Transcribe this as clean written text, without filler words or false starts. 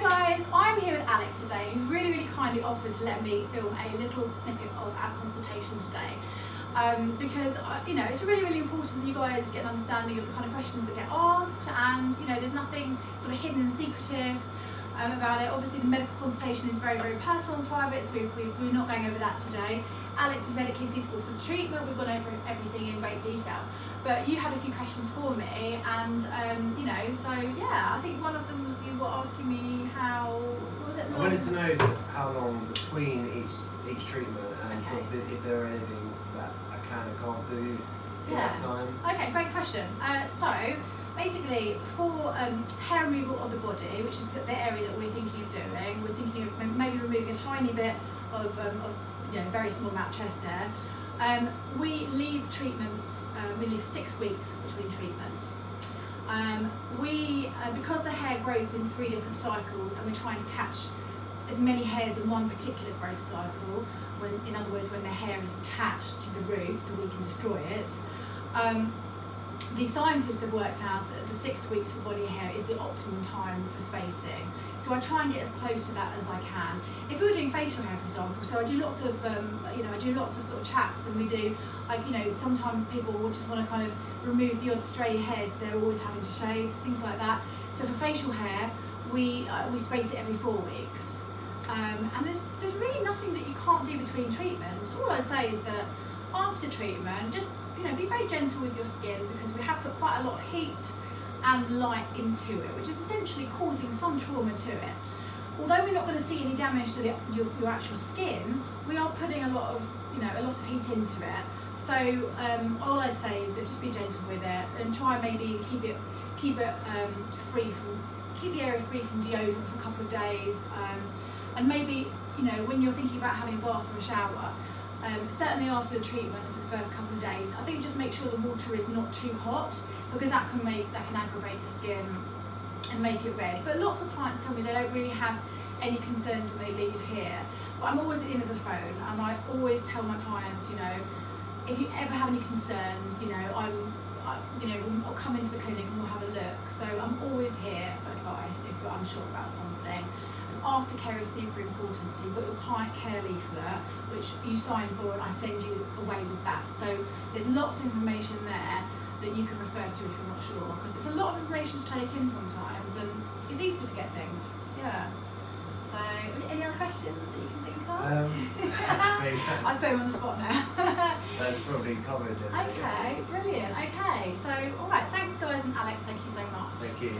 guys, I'm here with Alex today, who's really kindly offered to let me film a little snippet of our consultation today. Because it's really important that you guys get an understanding of the kind of questions that get asked, and there's nothing sort of hidden and secretive about it. Obviously the medical consultation is very personal and private, so we're not going over that today. Alex is medically suitable for the treatment. We've gone over everything in great detail, but you had a few questions for me, and so yeah, I think one of them was you were asking me how was it long? I wanted to know sort of how long between each treatment, and sort of if there are anything that I can and can't do in that time. Okay, great question. So basically, for hair removal of the body, which is the area that we're thinking of doing, we're thinking of maybe removing a tiny bit of very small amount of chest hair. We leave treatments, we leave 6 weeks between treatments. Because the hair grows in 3 different cycles, and we're trying to catch as many hairs in one particular growth cycle, in other words, when the hair is attached to the root so we can destroy it, the scientists have worked out that the 6 weeks for body hair is the optimum time for spacing. So I try and get as close to that as I can. If we were doing facial hair, for example, so I do lots of, I do lots of sort of chaps, and we do, sometimes people will just want to kind of remove the odd stray hairs they're always having to shave, things like that. So for facial hair, we space it every 4 weeks. And there's really nothing that you can't do between treatments. All I'd say is that after treatment, just be very gentle with your skin, because we have put quite a lot of heat and light into it, which is essentially causing some trauma to it. Although we're not going to see any damage to your actual skin, we are putting a lot of heat into it. So all I'd say is that just be gentle with it, and try and maybe keep the area free from deodorant for a couple of days, and maybe when you're thinking about having a bath or a shower, certainly after the treatment for the first couple of days, I think just make sure the water is not too hot, because that can aggravate the skin and make it red. But lots of clients tell me they don't really have any concerns when they leave here. But I'm always at the end of the phone, and I always tell my clients, if you ever have any concerns, I'll come into the clinic and we'll have a look. So I'm always here for advice if you're unsure about something. Aftercare is super important, so you've got your client care leaflet, which you sign for, and I send you away with that. So there's lots of information there that you can refer to if you're not sure, because it's a lot of information to take in sometimes, and it's easy to forget things. Yeah. So, any other questions that you can think of? I'll put him on the spot now. That's probably covered. Okay, brilliant. Okay, so all right, thanks guys, and Alex, thank you so much. Thank you.